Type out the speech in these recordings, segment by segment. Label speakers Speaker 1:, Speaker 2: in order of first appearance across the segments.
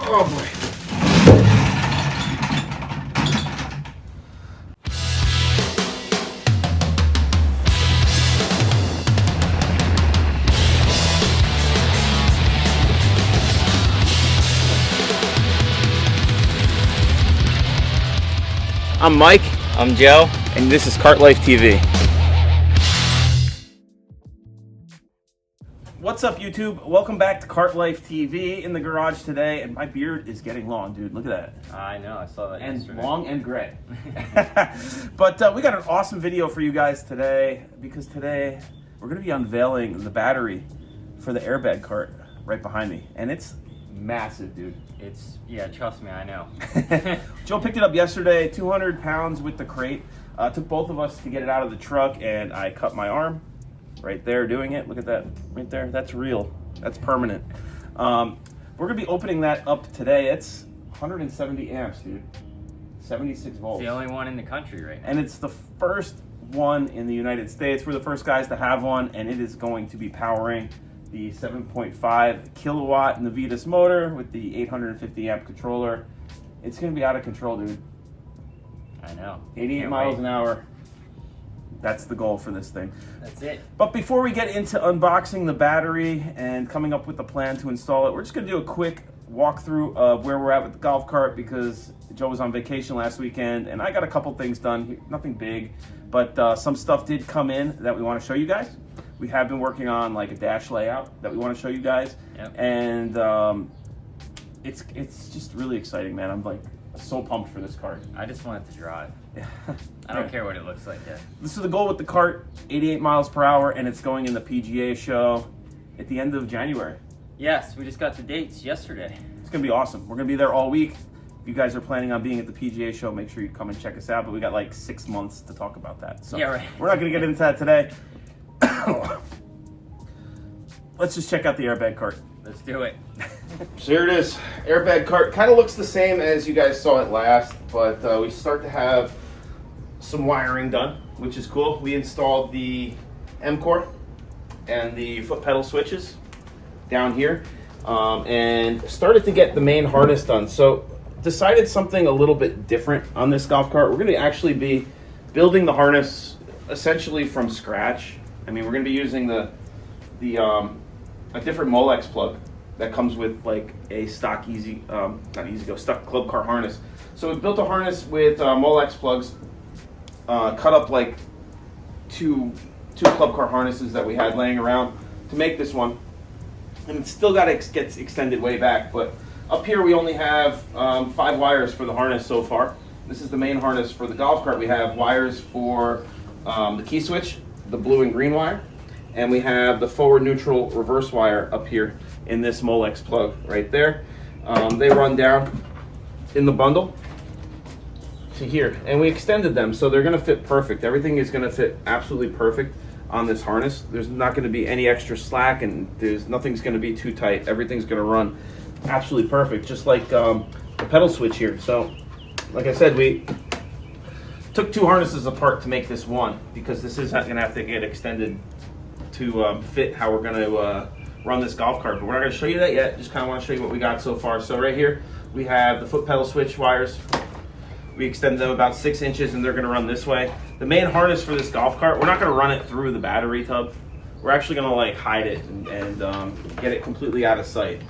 Speaker 1: Oh boy. I'm Mike.
Speaker 2: I'm Joe.
Speaker 1: And this is Kart Life TV. What's up, YouTube? Welcome back to Kart Life TV in the garage today. And my beard is getting long, dude. Look at that.
Speaker 2: I know, I saw that yesterday.
Speaker 1: And long and gray. But we got an awesome video for you guys today, because today we're going to be unveiling the battery for the airbag cart right behind me. And it's massive, dude.
Speaker 2: Yeah, trust me, I know.
Speaker 1: Joe picked it up yesterday, 200 pounds with the crate. Took both of us to get it out of the truck, and I cut my arm right there doing it. Look at that right there. That's real. That's permanent. We're going to be opening that up today. It's 170 amps, dude. 76 volts.
Speaker 2: It's the only one in the country right now.
Speaker 1: And it's the first one in the United States. We're the first guys to have one, and it is going to be powering the 7.5 kilowatt Navitas motor with the 850 amp controller. It's going to be out of control, dude.
Speaker 2: I know.
Speaker 1: 88 miles an hour. That's the goal for this thing.
Speaker 2: That's it.
Speaker 1: But before we get into unboxing the battery and coming up with the plan to install it, we're just going to do a quick walkthrough of where we're at with the golf cart, because Joe was on vacation last weekend and I got a couple things done. Nothing big, but some stuff did come in that we want to show you guys. We have been working on like a dash layout that we want to show you guys.
Speaker 2: Yep.
Speaker 1: And it's just really exciting, man. I'm like so pumped for this cart.
Speaker 2: I just want it to drive.
Speaker 1: Yeah.
Speaker 2: I don't care what it looks like yet.
Speaker 1: This is the goal with the cart, 88 miles per hour, and it's going in the PGA show at the end of January.
Speaker 2: Yes, we just got the dates yesterday.
Speaker 1: It's going to be awesome. We're going to be there all week. If you guys are planning on being at the PGA show, make sure you come and check us out. But we got like 6 months to talk about that. So
Speaker 2: yeah, right.
Speaker 1: We're not going to get into that today. Let's just check out the airbag cart.
Speaker 2: Let's do it.
Speaker 1: So here it is, airbag cart. Kind of looks the same as you guys saw it last, but we start to have some wiring done, which is cool. We installed the M-core and the foot pedal switches down here, and started to get the main harness done. So decided something a little bit different on this golf cart. We're going to actually be building the harness essentially from scratch. I mean, we're going to be using a different Molex plug that comes with like a stock stock club car harness. So we built a harness with Molex plugs, cut up like two club car harnesses that we had laying around to make this one, and it's still got to get extended way back. But up here we only have 5 wires for the harness so far. This is the main harness for the golf cart. We have wires for the key switch, the blue and green wire, and we have the forward neutral reverse wire up here in this Molex plug right there. They run down in the bundle to here, and we extended them so they're going to fit perfect. Everything is going to fit absolutely perfect on this harness. There's not going to be any extra slack, and nothing's going to be too tight. Everything's going to run absolutely perfect, just like the pedal switch here. So like I said, we took 2 harnesses apart to make this one, because this is going to have to get extended to fit how we're going to run this golf cart. But we're not going to show you that yet. Just kind of want to show you what we got so far. So right here we have the foot pedal switch wires. We extended them about 6 inches, and they're going to run this way. The main harness for this golf cart, we're not going to run it through the battery tub. We're actually going to like hide it and get it completely out of sight.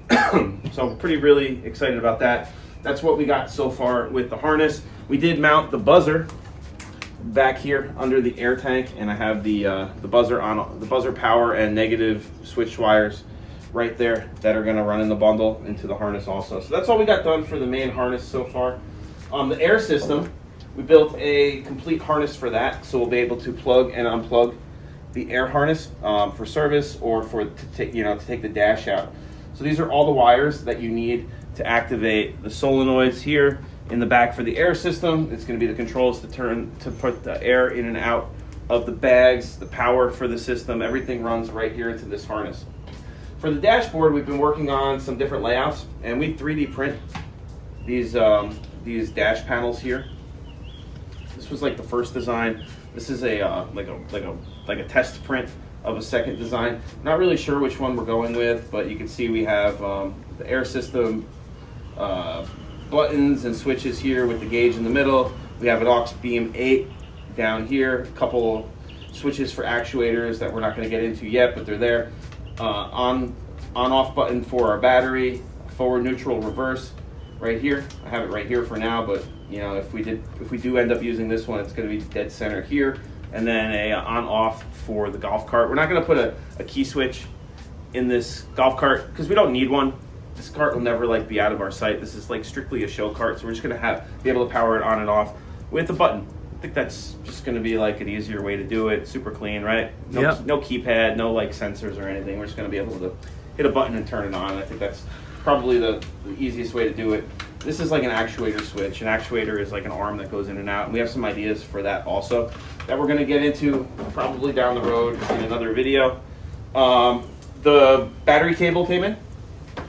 Speaker 1: So I'm really excited about that. That's what we got so far with the harness. We did mount the buzzer back here under the air tank, and I have the buzzer on, the buzzer power and negative switch wires right there that are going to run in the bundle into the harness also. So that's all we got done for the main harness so far. The air system, we built a complete harness for that, so we'll be able to plug and unplug the air harness for service or to take the dash out. So these are all the wires that you need to activate the solenoids here in the back for the air system. It's going to be the controls to put the air in and out of the bags, the power for the system. Everything runs right here into this harness. For the dashboard, we've been working on some different layouts, and we 3D print these dash panels here. This was like the first design. This is a test print of a second design. Not really sure which one we're going with, but you can see we have the air system buttons and switches here with the gauge in the middle. We have an aux beam 8 down here, a couple switches for actuators that we're not going to get into yet, but they're there. On-off button for our battery, forward, neutral, reverse right here. I have it right here for now, but you know, if we do end up using this one, it's going to be dead center here, and then a on-off for the golf cart. We're not going to put a key switch in this golf cart because we don't need one. This cart will never like be out of our sight. This is like strictly a show cart, so we're just going to be able to power it on and off with a button. I think that's just going to be like an easier way to do it. Super clean, right? No keypad, no like sensors or anything. We're just going to be able to hit a button and turn it on. I think that's probably the easiest way to do it. This is like an actuator switch. An actuator is like an arm that goes in and out. And we have some ideas for that also that we're going to get into probably down the road in another video. The battery cable came in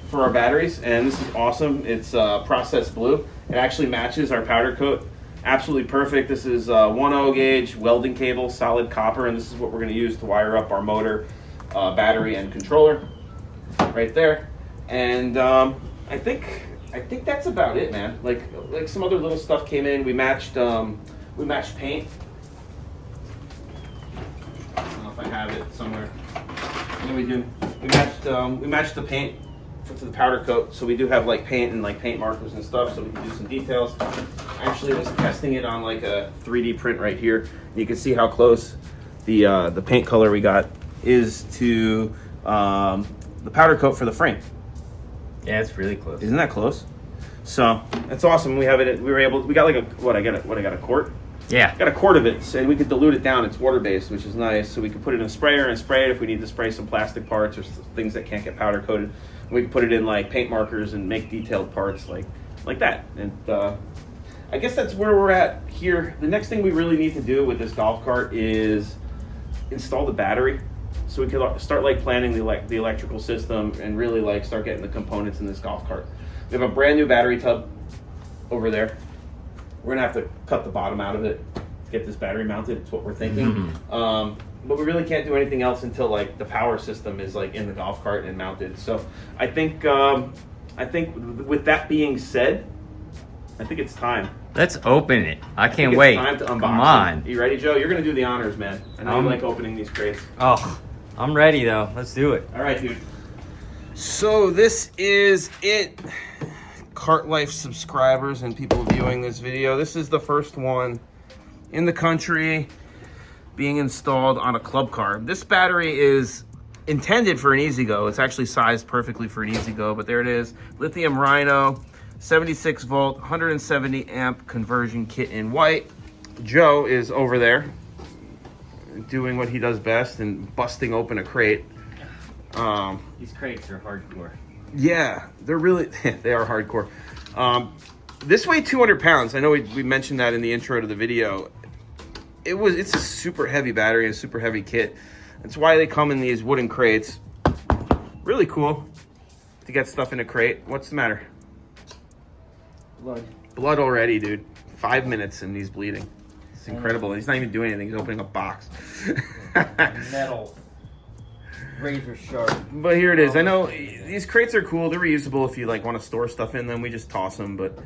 Speaker 1: for our batteries, and this is awesome. It's processed blue. It actually matches our powder coat. Absolutely perfect. This is 1.0 gauge welding cable, solid copper, and this is what we're going to use to wire up our motor, battery, and controller right there. And I think that's about it, man. Like some other little stuff came in. We matched paint. I don't know if I have it somewhere. Yeah, we do. We matched the paint to the powder coat, so we do have like paint and like paint markers and stuff, so we can do some details. Actually, I was testing it on like a 3D print right here. You can see how close the paint color we got is to the powder coat for the frame.
Speaker 2: Yeah, it's really close.
Speaker 1: Isn't that close? So that's awesome. We have it. We got like a quart.
Speaker 2: Yeah.
Speaker 1: Got a quart of it, and we could dilute it down. It's water-based, which is nice. So we could put it in a sprayer and spray it if we need to spray some plastic parts or things that can't get powder coated. We could put it in like paint markers and make detailed parts like that. And I guess that's where we're at here. The next thing we really need to do with this golf cart is install the battery, so we could start like planning the electrical system and really like start getting the components in this golf cart. We have a brand new battery tub over there. We're gonna have to cut the bottom out of it to get this battery mounted. It's what we're thinking. But we really can't do anything else until like the power system is like in the golf cart and mounted. So I think with that being said, I think it's time.
Speaker 2: Let's open it. I can't wait.
Speaker 1: Time to unbox.
Speaker 2: Come on.
Speaker 1: You ready, Joe? You're gonna do the honors, man. I know you like opening these crates.
Speaker 2: Oh, I'm ready though. Let's do it.
Speaker 1: All right, dude. So this is it. Cart Life subscribers and people viewing this video. This is the first one in the country being installed on a club car. This battery is intended for an E-Z-GO. It's actually sized perfectly for an E-Z-GO, but there it is. Lithium Rhino, 76 volt, 170 amp conversion kit in white. Joe is over there doing what he does best and busting open a crate.
Speaker 2: These crates are hardcore.
Speaker 1: Yeah, they're really, they are hardcore. This weighed 200 pounds. I know we mentioned that in the intro to the video. It's a super heavy battery and super heavy kit. That's why they come in these wooden crates. Really cool to get stuff in a crate. What's the matter? Blood already, dude. 5 minutes and he's bleeding. It's incredible. He's not even doing anything. He's opening a box.
Speaker 2: Metal. Razor sharp.
Speaker 1: But here it is. I know these crates are cool. They're reusable if you like want to store stuff in them. We just toss them, but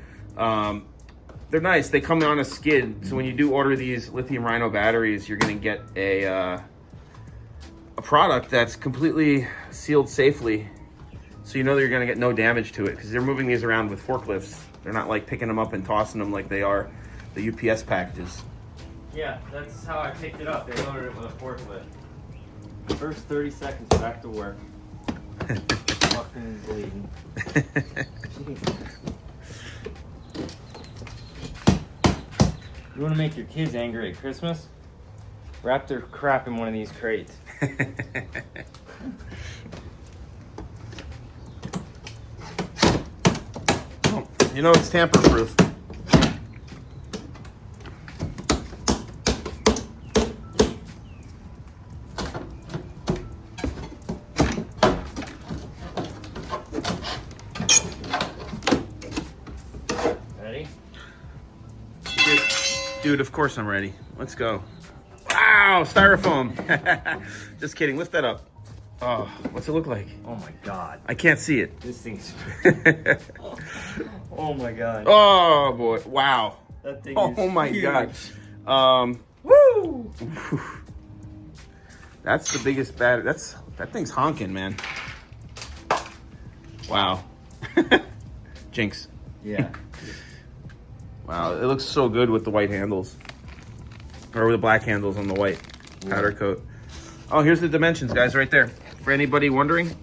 Speaker 1: they're nice. They come on a skid, so when you do order these Lithium Rhino batteries, you're going to get a product that's completely sealed safely, so you know that you're going to get no damage to it because they're moving these around with forklifts. They're not like picking them up and tossing them like they are the UPS packages.
Speaker 2: Yeah, that's how I picked it up. They loaded it with a forklift. First 30 seconds back to work. Fucking bleeding. You want to make your kids angry at Christmas? Wrap their crap in one of these crates.
Speaker 1: Oh, you know it's tamper-proof. Dude, of course I'm ready. Let's go. Wow, styrofoam. Just kidding. Lift that up. Oh, what's it look like?
Speaker 2: Oh my god.
Speaker 1: I can't see it.
Speaker 2: This thing's... Oh my god.
Speaker 1: Oh boy! Wow.
Speaker 2: That thing
Speaker 1: Oh
Speaker 2: is
Speaker 1: my
Speaker 2: huge.
Speaker 1: god.
Speaker 2: Woo!
Speaker 1: That's the biggest battery. That thing's honking, man. Wow. Jinx.
Speaker 2: Yeah.
Speaker 1: Wow, it looks so good with the white handles. Or with the black handles on the white powder coat. Oh, here's the dimensions, guys, right there. For anybody wondering,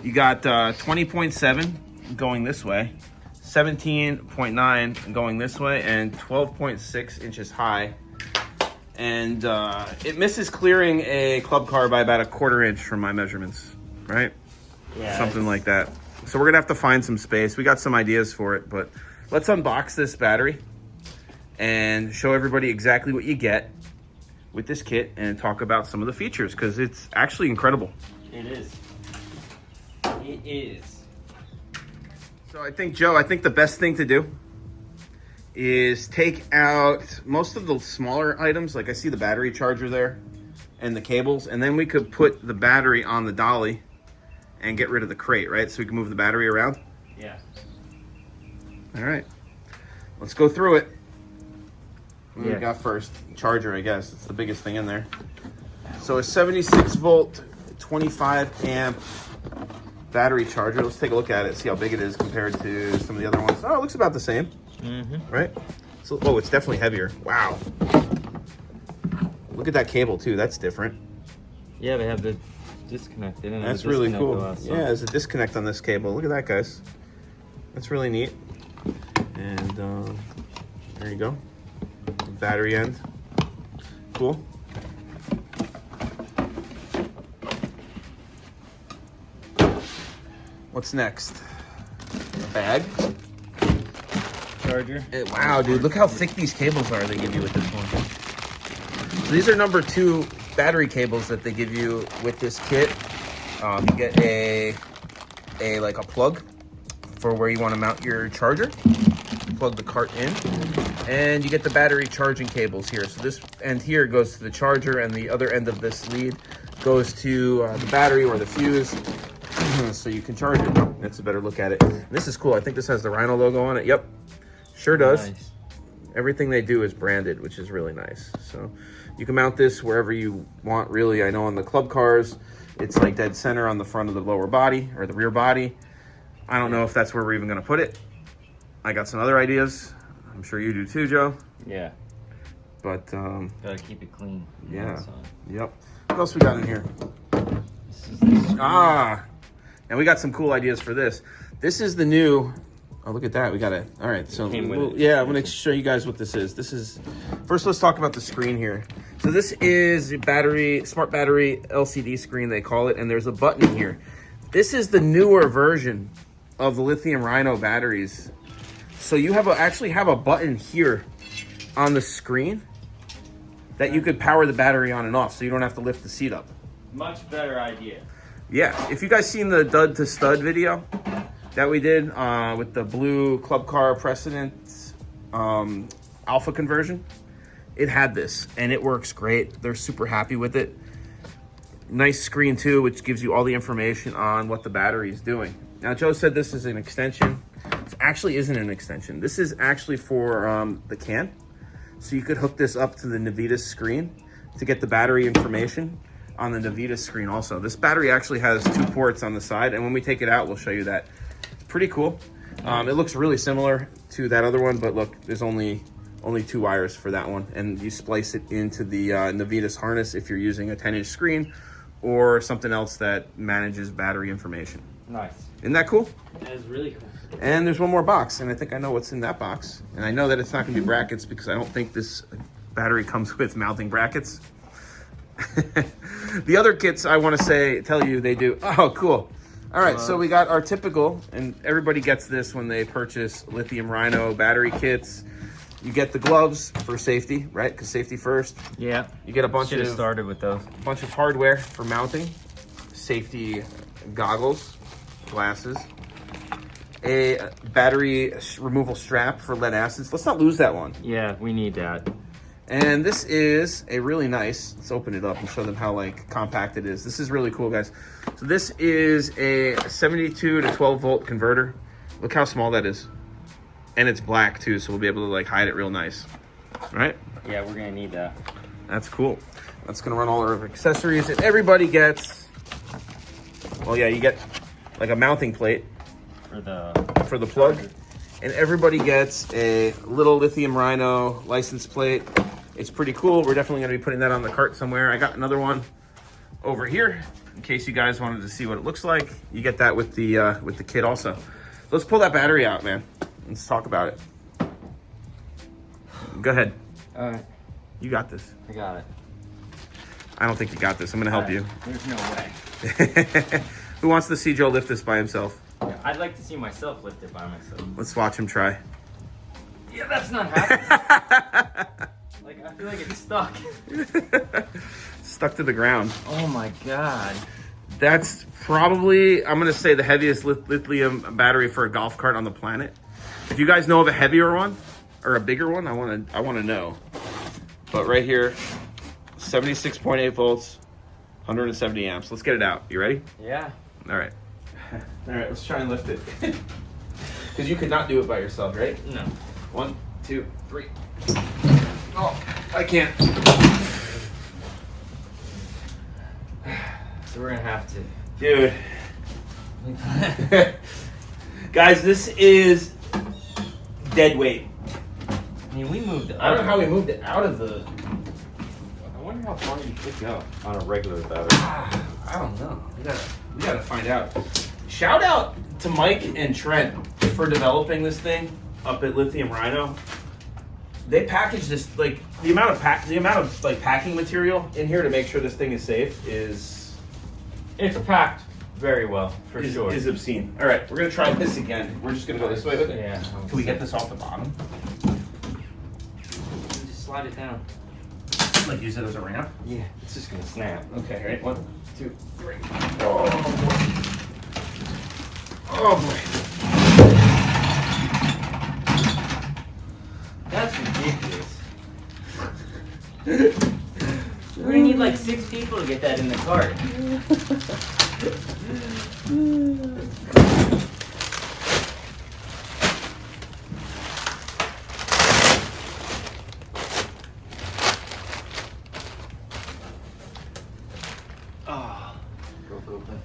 Speaker 1: you got 20.7 going this way, 17.9 going this way, and 12.6 inches high. And it misses clearing a club car by about 1/4 inch from my measurements, right?
Speaker 2: Yeah.
Speaker 1: Something like that. So we're gonna have to find some space. We got some ideas for it, but let's unbox this battery and show everybody exactly what you get with this kit and talk about some of the features, because it's actually incredible.
Speaker 2: It is. It is.
Speaker 1: So I think, Joe, the best thing to do is take out most of the smaller items. Like I see the battery charger there and the cables, and then we could put the battery on the dolly and get rid of the crate, right? So we can move the battery around.
Speaker 2: Yeah.
Speaker 1: All right, let's go through it. What do
Speaker 2: Yeah.
Speaker 1: we got first? Charger, I guess. It's the biggest thing in there. So a 76 volt, 25 amp battery charger. Let's take a look at it, see how big it is compared to some of the other ones. Oh, it looks about the same, right? So, oh, it's definitely heavier. Wow. Look at that cable too. That's different.
Speaker 2: Yeah, they have the disconnect. They didn't have
Speaker 1: That's
Speaker 2: the
Speaker 1: really
Speaker 2: disconnect
Speaker 1: cool.
Speaker 2: the last
Speaker 1: Yeah,
Speaker 2: time.
Speaker 1: there's a disconnect on this cable. Look at that, guys. That's really neat. And there you go. The battery end. Cool. What's next? A bag.
Speaker 2: Charger.
Speaker 1: Wow, dude, look how thick these cables are they give you with this one. So these are number 2 battery cables that they give you with this kit. You get a plug for where you want to mount your charger. Plug the cart in, and you get the battery charging cables here. So this end here goes to the charger, and the other end of this lead goes to the battery or the fuse, so you can charge it. That's a better look at it. And this is cool. I think this has the Rhino logo on it. Yep, sure does.
Speaker 2: Nice.
Speaker 1: Everything they do is branded, which is really nice. So you can mount this wherever you want, really. I know on the club cars, it's like dead center on the front of the lower body or the rear body. I don't know if that's where we're even going to put it. I got some other ideas. I'm sure you do too, Joe.
Speaker 2: Yeah.
Speaker 1: But
Speaker 2: Gotta keep it clean.
Speaker 1: yeah. Yep. What else we got in here?
Speaker 2: This is the
Speaker 1: And we got some cool ideas for this. This is the new. Oh, look at that. We got it. All right. So
Speaker 2: Came with it.
Speaker 1: yeah, I'm going to show you guys what this is. This is first. Let's talk about the screen here. So this is a smart battery LCD screen, they call it, and there's a button here. This is the newer version of the Lithium Rhino batteries. So you actually have a button here on the screen that you could power the battery on and off, so you don't have to lift the seat up.
Speaker 2: much better idea.
Speaker 1: Yeah, if you guys seen the dud to stud video that we did with the blue club car precedent alpha conversion, it had this and it works great. They're super happy with it. Nice screen too, which gives you all the information on what the battery is doing. Now Joe said this is an extension. This actually isn't an extension. This is actually for the can. So you could hook this up to the Navitas screen to get the battery information on the Navitas screen also. This battery actually has 2 ports on the side, and when we take it out, we'll show you that. It's pretty cool. It looks really similar to that other one, but look, there's only 2 wires for that one, and you splice it into the Navitas harness if you're using a 10-inch screen or something else that manages battery information.
Speaker 2: Nice.
Speaker 1: Isn't that cool?
Speaker 2: That is really cool.
Speaker 1: And there's one more box, and I think I know what's in that box. And I know that it's not going to be brackets because I don't think this battery comes with mounting brackets. The other kits, I want to tell you they do. Oh, cool. All right, so we got our typical, and everybody gets this when they purchase Lithium Rhino battery kits. You get the gloves for safety, right? Because safety first.
Speaker 2: Yeah.
Speaker 1: You get a bunch
Speaker 2: Should have started with those.
Speaker 1: of hardware for mounting, safety goggles, glasses, a battery removal strap for lead acids. Let's not lose that one.
Speaker 2: Yeah, we need that.
Speaker 1: And this is a really nice, let's open it up and show them how like compact it is. This is really cool, guys. So this is a 72 to 12 volt converter. Look how small that is. And it's black too, so we'll be able to like hide it real nice. Right?
Speaker 2: Yeah, we're gonna need that.
Speaker 1: That's cool. That's gonna run all our accessories. And everybody gets, well, yeah, you get like a mounting plate
Speaker 2: For
Speaker 1: the plug. And everybody gets a little Lithium Rhino license plate. It's pretty cool. We're definitely gonna be putting that on the cart somewhere. I got another one over here in case you guys wanted to see what it looks like. You get that with the kit also. Let's pull that battery out, man. Let's talk about it. Go ahead.
Speaker 2: All right.
Speaker 1: You got this.
Speaker 2: I got it.
Speaker 1: I don't think you got this. I'm gonna help you.
Speaker 2: There's no way.
Speaker 1: Who wants to see Joe lift this by himself?
Speaker 2: Yeah, I'd like to see myself lift it by myself.
Speaker 1: Let's watch him try.
Speaker 2: Yeah, that's not happening. Like, I feel like it's stuck.
Speaker 1: Stuck to the ground.
Speaker 2: Oh my God.
Speaker 1: That's probably, I'm gonna say, the heaviest lithium battery for a golf cart on the planet. If you guys know of a heavier one or a bigger one, I wanna know. But right here, 76.8 volts, 170 amps. Let's get it out. You ready?
Speaker 2: Yeah.
Speaker 1: All right. All right, let's try and lift it. Because you could not do it by yourself, right?
Speaker 2: No.
Speaker 1: 1, 2, 3. Oh, I can't.
Speaker 2: So we're gonna have to.
Speaker 1: Dude. Guys, this is dead weight.
Speaker 2: I mean, we moved it.
Speaker 1: I don't know how we moved it out of the...
Speaker 2: I wonder how far you could go on a regular battery.
Speaker 1: I don't know. We gotta find out. Shout out to Mike and Trent for developing this thing up at Lithium Rhino. They packaged this, like, the amount of like packing material in here to make sure this thing is safe is...
Speaker 2: It's packed very well, for sure.
Speaker 1: Is obscene. All right, we're gonna try this again. We're just gonna go this way with it.
Speaker 2: Yeah.
Speaker 1: Can we get this off the bottom?
Speaker 2: Just slide it down.
Speaker 1: Like use it as a ramp?
Speaker 2: Yeah, it's just gonna snap.
Speaker 1: Okay, right? 1, 2, 3. Oh boy. Oh boy.
Speaker 2: That's ridiculous. We're gonna need like 6 people to get that in the cart. Oh, broke open.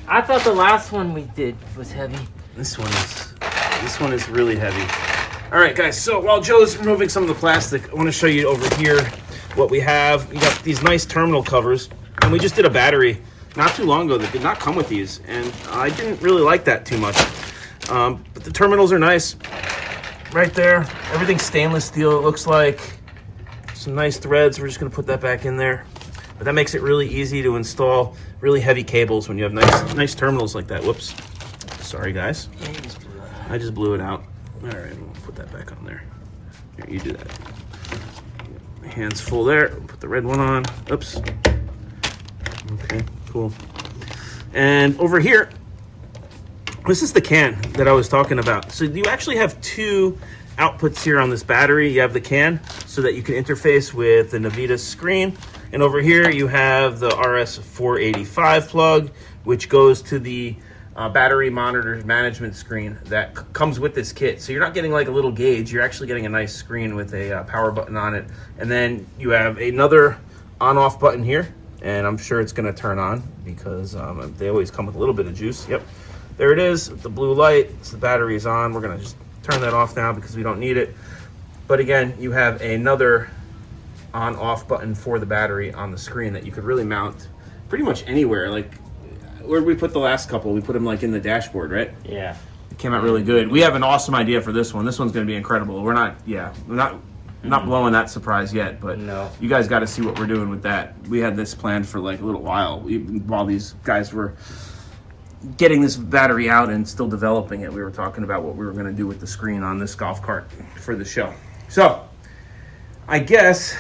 Speaker 2: I thought the last one we did was heavy.
Speaker 1: This one is really heavy. All right, guys. So while Joe's removing some of the plastic, I want to show you over here what we have. We got these nice terminal covers, and we just did a battery not too long ago that did not come with these, and I didn't really like that too much. But the terminals are nice, right there. Everything's stainless steel. It looks like some nice threads. We're just gonna put that back in there. But that makes it really easy to install really heavy cables when you have nice terminals like that. Whoops. Sorry, guys. I just blew it out. All right, we'll put that back on there. Here, you do that. Hands full there. Put the red one on. Oops. Okay, cool. And over here, this is the can that I was talking about. So you actually have 2 outputs here on this battery. You have the can so that you can interface with the Navita screen. And over here you have the RS485 plug, which goes to the battery monitor management screen that comes with this kit. So you're not getting like a little gauge, you're actually getting a nice screen with a power button on it. And then you have another on-off button here, and I'm sure it's gonna turn on because they always come with a little bit of juice. Yep, there it is, the blue light. So the battery is on. We're gonna just turn that off now because we don't need it. But again, you have another on-off button for the battery on the screen that you could really mount pretty much anywhere. Like, where did we put the last couple? We put them like in the dashboard, right?
Speaker 2: Yeah.
Speaker 1: It came out really good. We have an awesome idea for this one. This one's going to be incredible. We're not blowing that surprise yet, but
Speaker 2: no.
Speaker 1: You guys got to see what we're doing with that. We had this planned for like a little while. While these guys were getting this battery out and still developing it, we were talking about what we were going to do with the screen on this golf cart for the show. So, I guess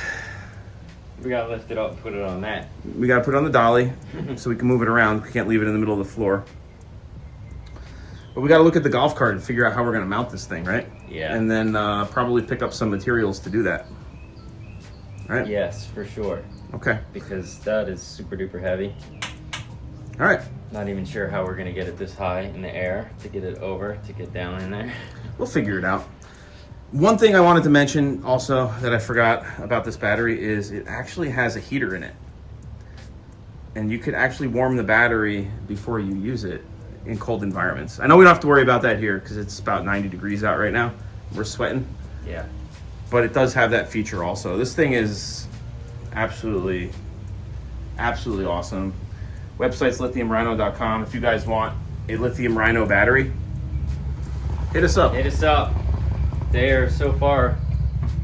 Speaker 2: we gotta lift it up and put it on that.
Speaker 1: we got to put it on the dolly so we can move it around. We can't leave it in the middle of the floor. But we got to look at the golf cart and figure out how we're going to mount this thing, right?
Speaker 2: Yeah.
Speaker 1: And then probably pick up some materials to do that. Right?
Speaker 2: Yes, for sure.
Speaker 1: Okay.
Speaker 2: Because that is super duper heavy.
Speaker 1: All right.
Speaker 2: Not even sure how we're gonna get it this high in the air to get it over, to get down in there.
Speaker 1: We'll figure it out. One thing I wanted to mention also that I forgot about this battery is it actually has a heater in it. And you could actually warm the battery before you use it in cold environments. I know we don't have to worry about that here because it's about 90 degrees out right now. We're sweating.
Speaker 2: Yeah.
Speaker 1: But it does have that feature also. This thing is absolutely awesome. Website's lithiumrhino.com. If you guys want a Lithium Rhino battery, hit us up.
Speaker 2: Hit us up. They are so far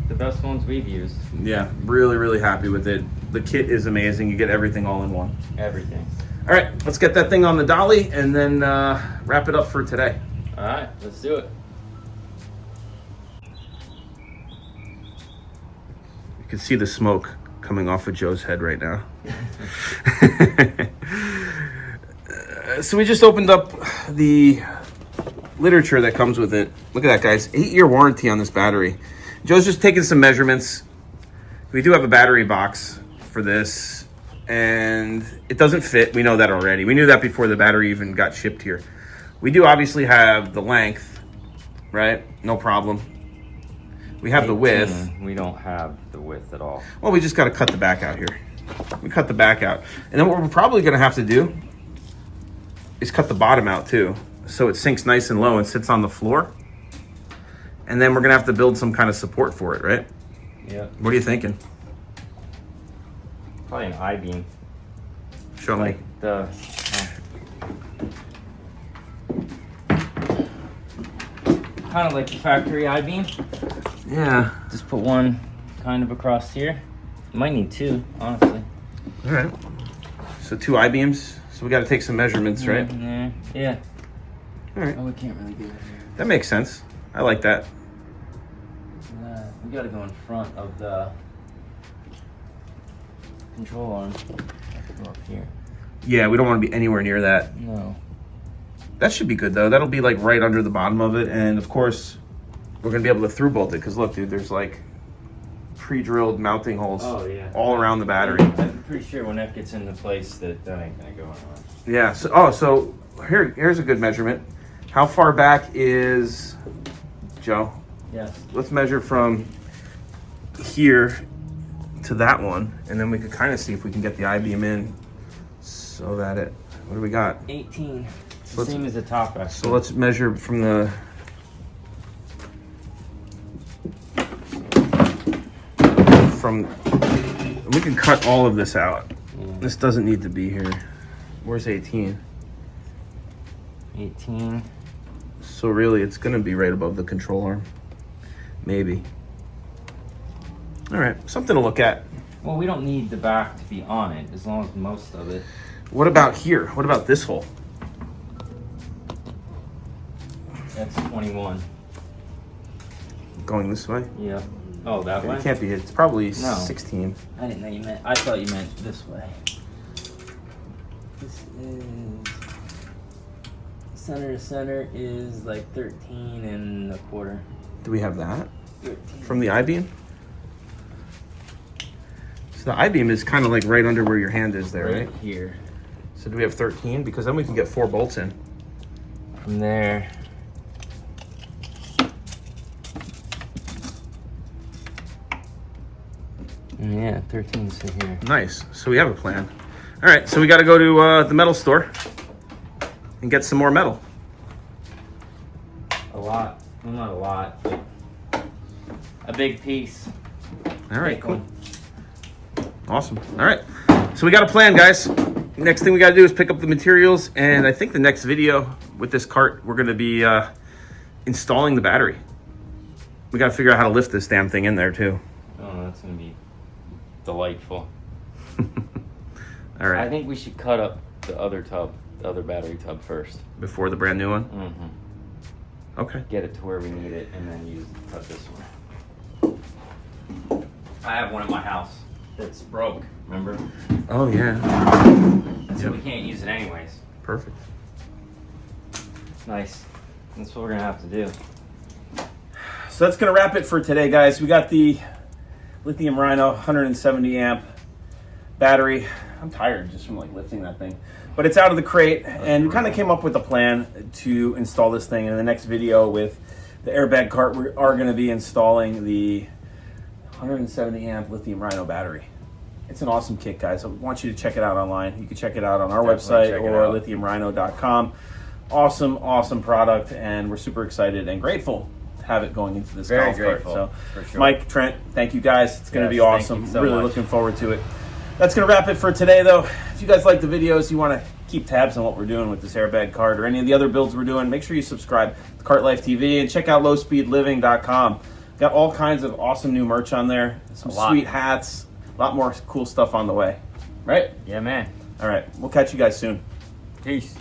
Speaker 2: the best ones we've used.
Speaker 1: Yeah, really happy with it. The kit is amazing. You get everything all in one.
Speaker 2: Everything.
Speaker 1: All right, let's get that thing on the dolly and then wrap it up for today.
Speaker 2: All right, let's do it.
Speaker 1: You can see the smoke coming off of Joe's head right now. So we just opened up the literature that comes with it. Look at that, guys. 8-year warranty on this battery. Joe's just taking some measurements. We do have a battery box for this, and it doesn't fit. We know that already. We knew that before the battery even got shipped here. We do obviously have the length, right? No problem. We have the width.
Speaker 2: We don't have the width at all.
Speaker 1: Well, we just got to cut the back out here. We cut the back out. And then what we're probably going to have to do is cut the bottom out too, so it sinks nice and low and sits on the floor. And then we're going to have to build some kind of support for it, right?
Speaker 2: Yeah.
Speaker 1: What are you thinking?
Speaker 2: Probably an I-beam.
Speaker 1: Show me.
Speaker 2: Like the... kind of like the factory I-beam.
Speaker 1: Yeah.
Speaker 2: Just put one kind of across here. You might need two, honestly.
Speaker 1: All right. So 2 I-beams. So we got to take some measurements, right?
Speaker 2: Yeah.
Speaker 1: All right.
Speaker 2: Oh, we can't really do it here.
Speaker 1: That makes sense. I like that.
Speaker 2: We got to go in front of the control arm. Have to go up here.
Speaker 1: Yeah, we don't want to be anywhere near that.
Speaker 2: No.
Speaker 1: That should be good though. That'll be like right under the bottom of it. And of course, we're going to be able to through bolt it. Because look, dude, there's like pre-drilled mounting holes all around the battery.
Speaker 2: I'm pretty sure when that gets into place that ain't going to go anywhere.
Speaker 1: Yeah. So here's a good measurement. How far back is Joe?
Speaker 2: Yes.
Speaker 1: Let's measure from here to that one, and then we could kind of see if we can get the I-beam in so that it. What do we got?
Speaker 2: 18.
Speaker 1: So
Speaker 2: Same as the top, actually.
Speaker 1: So let's measure from the. We can cut all of this out.
Speaker 2: Yeah.
Speaker 1: This doesn't need to be here. Where's 18?
Speaker 2: 18.
Speaker 1: So really, it's going to be right above the control arm. Maybe. All right, something to look at.
Speaker 2: Well, we don't need the back to be on it, as long as most of it.
Speaker 1: What about here? What about this hole?
Speaker 2: That's 21.
Speaker 1: Going this way?
Speaker 2: Yeah. Oh, that way?
Speaker 1: It can't be. It's probably
Speaker 2: No.
Speaker 1: 16.
Speaker 2: I didn't know you meant. I thought you meant this way. This is center to center is like 13.25.
Speaker 1: Do we have that
Speaker 2: 13.
Speaker 1: from the I-beam? So the I-beam is kind of like right under where your hand is there, right?
Speaker 2: Here.
Speaker 1: So do we have 13? Because then we can get 4 bolts in.
Speaker 2: From there. Yeah, 13 to here.
Speaker 1: Nice. So we have a plan. All right, so we got to go to the metal store and get some more metal.
Speaker 2: A lot. Well, not a lot, but a big piece.
Speaker 1: All right,
Speaker 2: Big
Speaker 1: cool.
Speaker 2: one.
Speaker 1: Awesome. All right. So we got a plan, guys. Next thing we got to do is pick up the materials. And I think the next video with this cart, we're going to be installing the battery. We got to figure out how to lift this damn thing in there, too.
Speaker 2: Oh, that's going to be delightful.
Speaker 1: All right.
Speaker 2: I think we should cut up the other tub, the other battery tub first.
Speaker 1: Before the brand new one?
Speaker 2: Mm-hmm.
Speaker 1: Okay.
Speaker 2: Get it to where we need it and then cut this one. I have one at my house that's broke, remember?
Speaker 1: Oh, yeah.
Speaker 2: So we can't use it anyways.
Speaker 1: Perfect.
Speaker 2: Nice. That's what we're gonna have to do.
Speaker 1: So that's gonna wrap it for today, guys. We got the Lithium Rhino 170 amp battery. I'm tired just from like lifting that thing, but it's out of the crate, and we kind of came up with a plan to install this thing. In the next video with the airbag cart, we are going to be installing the 170 amp Lithium Rhino battery. It's an awesome kit, guys. I want you to check it out online. You can check it out on our website or lithiumrhino.com. Awesome product, and we're super excited and grateful to have it going into this golf cart. So,
Speaker 2: for sure.
Speaker 1: Mike, Trent, thank you guys. It's going to be awesome.
Speaker 2: Thank you so
Speaker 1: really
Speaker 2: much.
Speaker 1: looking forward to it. That's going to wrap it for today, though. If you guys like the videos, you want to keep tabs on what we're doing with this airbag cart or any of the other builds we're doing, make sure you subscribe to Cart Life TV and check out lowspeedliving.com. Got all kinds of awesome new merch on there. Some sweet hats. A lot more cool stuff on the way. Right?
Speaker 2: Yeah, man.
Speaker 1: All right. We'll catch you guys soon.
Speaker 2: Peace.